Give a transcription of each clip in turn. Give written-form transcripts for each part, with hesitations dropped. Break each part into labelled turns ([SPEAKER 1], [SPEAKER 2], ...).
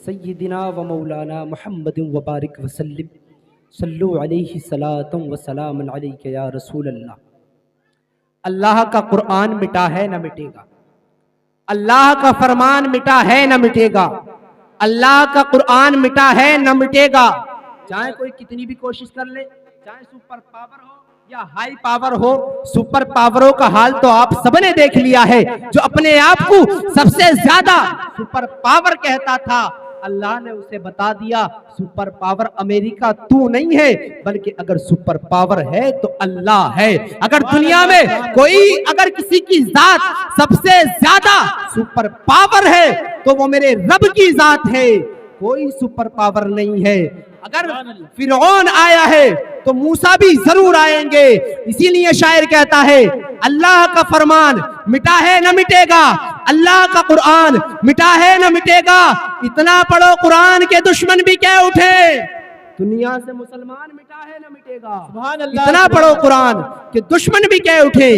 [SPEAKER 1] سیدنا و مولانا محمد وبارک وسلم صلو علیہ صلاۃ و سلام علیک یا رسول اللہ۔ اللہ کا قرآن مٹا ہے نہ مٹے گا، اللہ کا فرمان مٹا ہے نہ مٹے گا، اللہ کا قرآن مٹا ہے نہ مٹے گا، چاہے کوئی کتنی بھی کوشش کر لے، چاہے سپر پاور ہو یا ہائی پاور ہو۔ سپر پاوروں کا حال تو آپ سب نے دیکھ لیا ہے، جو اپنے آپ کو سب سے زیادہ سپر پاور کہتا تھا، اللہ نے اسے بتا دیا سپر پاور امریکہ تو نہیں ہے، بلکہ اگر سپر پاور ہے تو اللہ ہے۔ اگر دنیا میں کوئی اگر کسی کی ذات سب سے زیادہ سپر پاور ہے تو وہ میرے رب کی ذات ہے، کوئی سپر پاور نہیں ہے۔ اگر فرعون آیا ہے تو موسیٰ بھی ضرور آئیں گے۔ اسی لیے شاعر کہتا ہے اللہ کا فرمان مٹا ہے نہ مٹے گا، اللہ کا قرآن مٹا ہے نہ مٹے گا۔ اتنا پڑھو قرآن کے دشمن بھی کہہ اٹھے دنیا سے مسلمان مٹا ہے نہ مٹے گا۔ اتنا پڑھو قرآن کہ دشمن بھی کہہ اٹھے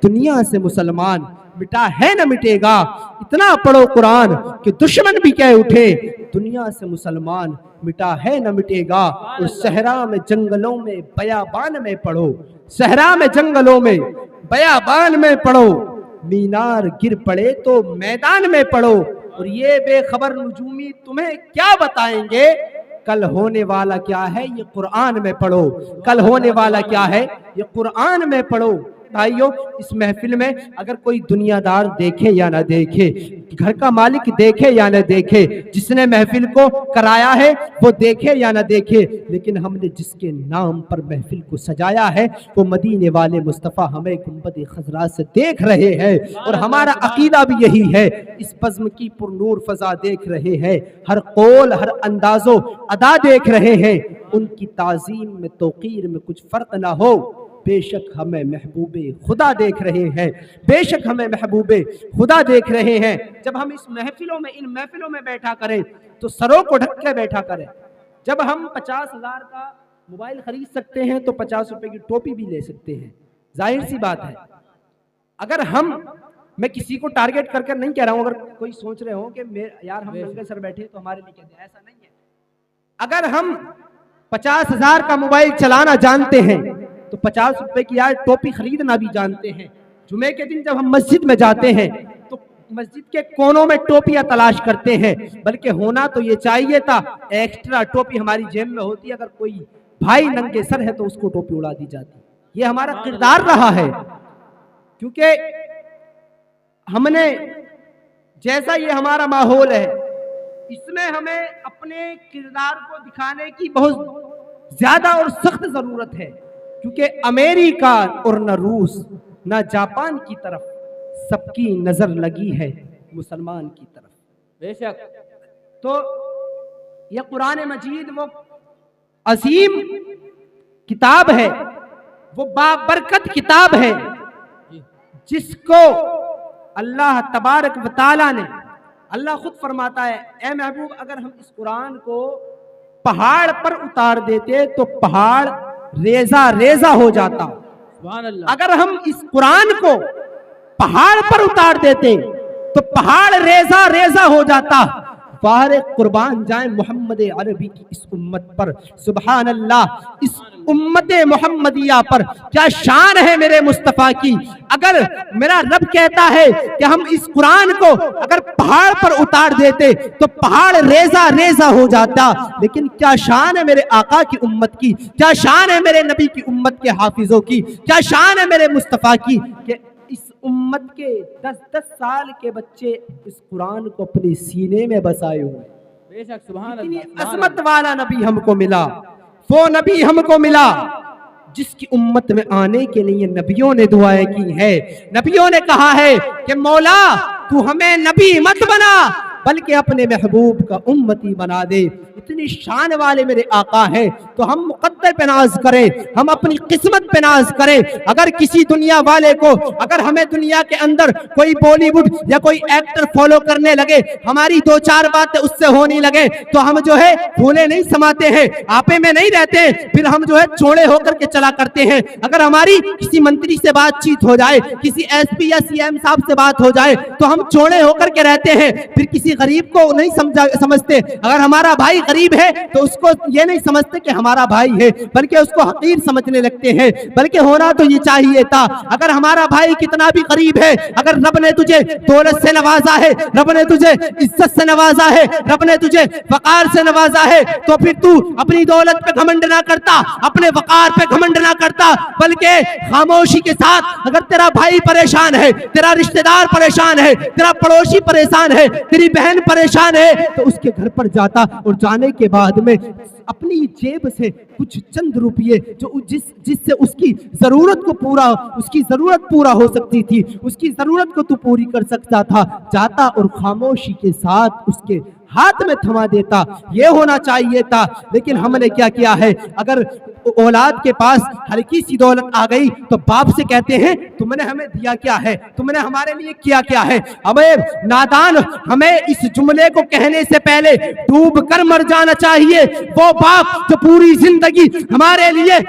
[SPEAKER 1] دنیا سے مسلمان مٹا ہے نہ مٹے گا۔ اتنا پڑھو قرآن کہ دشمن بھی کہہ اٹھے دنیا سے مسلمان مٹا ہے نہ مٹے گا۔ اور صحرا میں جنگلوں میں بیابان میں پڑھو، صحرا میں جنگلوں میں بیابان میں پڑھو، مینار گر پڑے تو میدان میں پڑھو۔ اور یہ بے خبر نجومی تمہیں کیا بتائیں گے، کل ہونے والا کیا ہے یہ قرآن میں پڑھو، کل ہونے والا کیا ہے یہ قرآن میں پڑھو۔ بھائیو، اس محفل میں اگر کوئی دنیا دار دیکھے یا نہ دیکھے، گھر کا مالک دیکھے یا نہ دیکھے، جس نے محفل کو کرایا ہے وہ دیکھے یا نہ دیکھے، لیکن ہم نے جس کے نام پر محفل کو سجایا ہے وہ مدینے والے مصطفیٰ ہمیں گنبد خضرا سے دیکھ رہے ہیں، اور ہمارا عقیدہ بھی یہی ہے۔ اس بزم کی پر نور فضا دیکھ رہے ہیں، ہر قول ہر انداز و ادا دیکھ رہے ہیں، ان کی تعظیم میں توقیر میں کچھ فرق نہ ہو، بے شک ہمیں محبوب خدا دیکھ رہے ہیں، بے شک ہمیں محبوب خدا دیکھ رہے ہیں۔ جب ہم اس محفلوں میں ان محفلوں میں بیٹھا کریں تو سروں کو ڈھک کے بیٹھا کریں۔ جب ہم 50,000 کا موبائل خرید سکتے ہیں تو 50 روپے کی ٹوپی بھی لے سکتے ہیں، ظاہر سی بات ہے۔ اگر میں کسی کو ٹارگٹ کر نہیں کہہ رہا ہوں، اگر کوئی سوچ رہے ہو کہ یار ہم ننگے سر بیٹھے تو ہمارے لیے کہتے ہیں، ایسا نہیں ہے۔ اگر ہم 50,000 کا موبائل چلانا جانتے ہیں تو 50 روپے کی یار ٹوپی خریدنا بھی جانتے ہیں۔ جمعے کے دن جب ہم مسجد میں جاتے ہیں تو مسجد کے کونوں میں ٹوپیاں تلاش کرتے ہیں، بلکہ ہونا تو یہ چاہیے تھا ایکسٹرا ٹوپی ہماری جیب میں ہوتی، اگر کوئی بھائی ننگے سر ہے تو اس کو ٹوپی اڑا دی جاتی۔ یہ ہمارا کردار رہا ہے، کیونکہ ہم نے جیسا یہ ہمارا ماحول ہے اس میں ہمیں اپنے کردار کو دکھانے کی بہت زیادہ اور سخت ضرورت ہے، کیونکہ امریکہ اور نہ روس نہ جاپان کی طرف سب کی نظر لگی ہے مسلمان کی طرف۔ بے شک تو یہ قرآن مجید وہ عظیم کتاب ہے، وہ بابرکت کتاب ہے، جس کو اللہ تبارک و تعالی نے، اللہ خود فرماتا ہے اے محبوب اگر ہم اس قرآن کو پہاڑ پر اتار دیتے تو پہاڑ ریزہ ریزہ ہو جاتا۔ اگر ہم اس قرآن کو پہاڑ پر اتار دیتے تو پہاڑ ریزہ ریزہ ہو جاتا۔ باہر قربان جائیں محمد عربی کی اس امت پر، سبحان اللہ، اس امت محمدیہ پر کیا شان ہے میرے مصطفیٰ کی۔ اگر میرا رب کہتا ہے کہ ہم اس قرآن کو اگر پہاڑ پر اتار دیتے تو پہاڑ ریزہ ریزہ ہو جاتا، لیکن کیا شان ہے میرے آقا کی امت کی، کیا شان ہے میرے نبی کی امت کے حافظوں کی، کیا شان ہے میرے مصطفیٰ کی کہ اس امت کے 10 سال کے بچے اس قرآن کو اپنے سینے میں بسائے ہوئے۔ بے شک سبحان اللہ، عظمت والا نبی ہم کو ملا، وہ نبی ہم کو ملا جس کی امت میں آنے کے لیے نبیوں نے دعائیں کی ہے۔ نبیوں نے کہا ہے کہ مولا تو ہمیں نبی مت بنا بلکہ اپنے محبوب کا امتی بنا دے۔ اتنی شان والے میرے آقا ہیں تو ہم مقدر پہ ناز کریں, ہم اپنی قسمت پہ ناز کریں. اگر کسی دنیا والے کو, اگر ہمیں دنیا کے اندر کوئی بالی ووڈ یا کوئی ایکٹر فالو کرنے لگے, ہماری دو چار باتیں اس سے ہونی لگے, تو ہم جو ہے پھولے نہیں سماتے ہیں, آپے میں نہیں رہتے, پھر ہم جو ہے چوڑے ہو کر کے چلا کرتے ہیں. اگر ہماری کسی منتری سے بات چیت ہو جائے, کسی ایس پی یا سی ایم صاحب سے بات ہو جائے, تو ہم چوڑے ہو کر کے رہتے ہیں, پھر کسی غریب کو نہیں سمجھتے. اگر ہمارا بھائی غریب ہے تو اس کو یہ نہیں سمجھتے کہ ہمارا بھائی ہے, بلکہ اس کو حقیر سمجھنے لگتے ہیں. بلکہ ہونا تو یہ چاہیے تھا, اگر ہمارا بھائی کتنا بھی غریب ہے, اگر رب نے تجھے دولت سے نوازا ہے, رب نے تجھے عزت سے نوازا ہے, رب نے تجھے وقار سے نوازا ہے, تو پھر تو اپنی دولت پہ گھمنڈ نہ کرتا, اپنے وقار پہ گھمنڈ نہ کرتا, بلکہ خاموشی کے ساتھ اگر تیرا بھائی پریشان ہے, تیرا رشتہ دار پریشان ہے, تیرا پڑوسی پریشان ہے, تیری بہن پریشان ہے, تو اس کے گھر پر جاتا, اور جانے کے بعد میں اپنی جیب سے کچھ چند روپیے جو جس سے اس کی ضرورت کو پورا ہو سکتی تھی, اس کی ضرورت کو تو پوری کر سکتا تھا, جاتا اور خاموشی کے ساتھ اس کے ہاتھ میں تھما دیتا. یہ ہونا چاہیے تھا. لیکن ہم نے کیا کیا ہے, اگر اولاد کے پاس ہلکی سی دولت آ گئی تو باپ سے کہتے ہیں تم نے ہمیں دیا کیا ہے, تم نے ہمارے لیے کیا کیا ہے. ہمیں نادان, ہمیں اس جملے کو کہنے سے پہلے ڈوب کر مر جانا چاہیے. وہ باپ جو پوری زندگی ہمارے لیے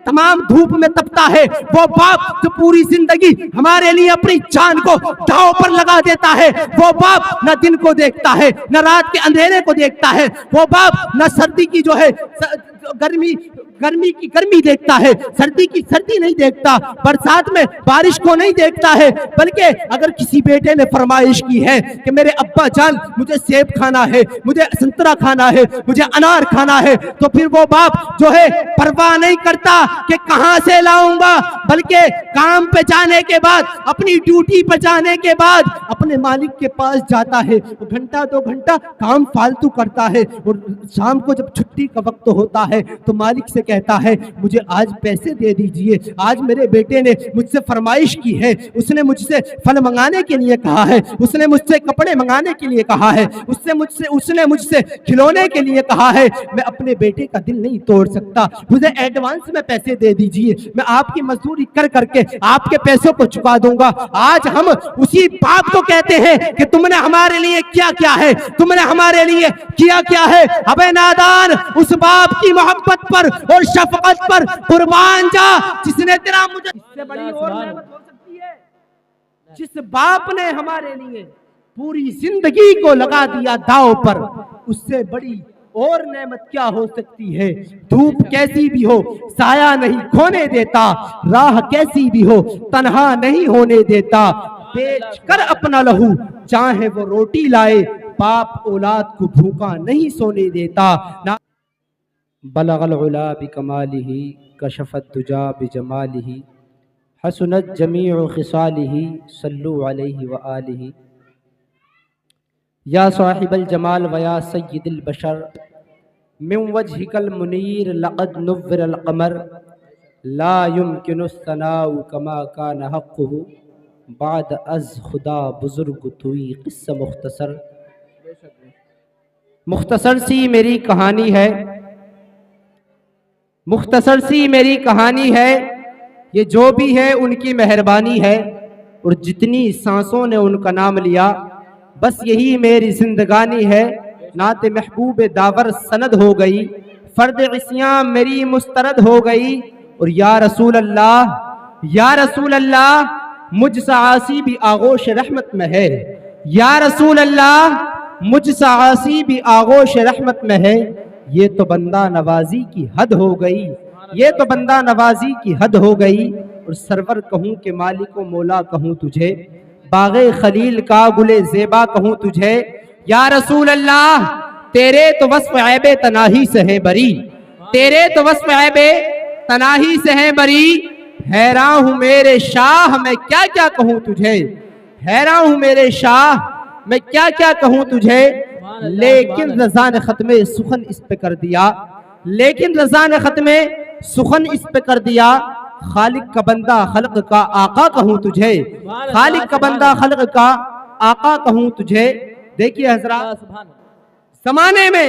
[SPEAKER 1] تمام دھوپ میں تپتا ہے, وہ باپ جو پوری زندگی ہمارے لیے اپنی جان کو داؤ پر لگا دیتا ہے, وہ باپ نہ دن کو دیکھتا ہے نہ رات کے اندھیرے کو دیکھتا ہے, وہ باپ نہ سردی کی جو ہے گرمی کی گرمی دیکھتا ہے, سردی کی سردی نہیں دیکھتا, برسات میں بارش کو نہیں دیکھتا ہے. بلکہ اگر کسی بیٹے نے فرمائش کی ہے کہ میرے ابا جان مجھے سیب کھانا ہے, مجھے سنترا کھانا ہے, مجھے انار کھانا ہے, تو پھر وہ باپ جو ہے پرواہ نہیں کرتا کہ کہاں سے لاؤں گا, بلکہ کام پہ جانے کے بعد, اپنی ڈیوٹی پہ جانے کے بعد اپنے مالک کے پاس جاتا ہے, گھنٹہ دو گھنٹہ کام فالتو کرتا ہے, اور شام کو جب چھٹی کا وقت ہوتا ہے تو مالک سے کہتا ہے مجھے آج پیسے دے دیجئے, آج میرے بیٹے نے مجھ سے فرمائش کی ہے, اس نے مجھ سے پھل منگانے کے لیے کہا ہے, اس نے مجھ سے کپڑے منگانے کے لیے کہا ہے, اس نے مجھ سے کھلونے کے لیے کہا ہے. میں اپنے بیٹے کا دل نہیں توڑ سکتا, مجھے ایڈوانس میں پیسے دے دیجئے, میں آپ کی مزدوری کر کے آپ کے پیسوں کو چکا دوں گا. آج ہم اسی باپ کو کہتے ہیں کہ تم نے ہمارے لیے کیا کیا ہے, تم نے ہمارے لیے کیا کیا ہے. ابے نادان, اس باپ کی محبت پر اور شفقت پر قربان جا جس نے تیرا مجھے, اس سے بڑی اور نعمت ہو سکتی ہے. جس باپ نے ہمارے لیے پوری زندگی کو لگا دیا داؤ پر, اس سے بڑی اور نعمت کیا ہو سکتی ہے. دھوپ کیسی بھی ہو سایہ نہیں کھونے دیتا, راہ کیسی بھی ہو تنہا نہیں ہونے دیتا, بیچ کر اپنا لہو چاہے وہ روٹی لائے, باپ اولاد کو بھوکا نہیں سونے دیتا. بلغ العلا بکمالہ کشف الدجا بجمالہ حسنت جمیع خصالہ صلوا علیہ وآلہ. یا صاحب الجمال ویا سید البشر من وجهک المنیر لقد نور القمر لا يمکن الثناء کما کان حقہ بعد از خدا بزرگ توئی. قصہ مختصر سی میری کہانی ہے, مختصر سی میری کہانی ہے. یہ جو بھی ہے ان کی مہربانی ہے, اور جتنی سانسوں نے ان کا نام لیا بس یہی میری زندگانی ہے. نعت محبوب داور سند ہو گئی, فرد عصیاں میری مسترد ہو گئی. اور یا رسول اللہ, یا رسول اللہ مجھ سا عاصی بھی آغوش رحمت میں ہے. یا رسول اللہ مجھ سا عاصی بھی آغوش رحمت میں ہے. یہ تو بندہ نوازی کی حد ہو گئی, یہ تو بندہ نوازی کی حد ہو گئی. اور سرور کہوں کہ مالک و مولا کہوں تجھے, باغ خلیل کا گل زیبا کہوں تجھے. یا رسول اللہ تیرے تو وصف عیب تناہی سے ہے بری, تیرے تو وصف عیب تناہی سے ہے بری. حیران ہوں میرے شاہ میں کیا کیا کہوں تجھے, حیران ہوں میرے شاہ میں کیا کیا کہوں تجھے. لیکن رضا نے ختم سخن اس پہ کر دیا, لیکن رضا نے ختم سخن اس پہ کر دیا. خالق کا بندہ خلق کا آقا کہوں تجھے, خالق کا بندہ خلق کا آقا کہوں تجھے. دیکھیے حضرات, زمانے میں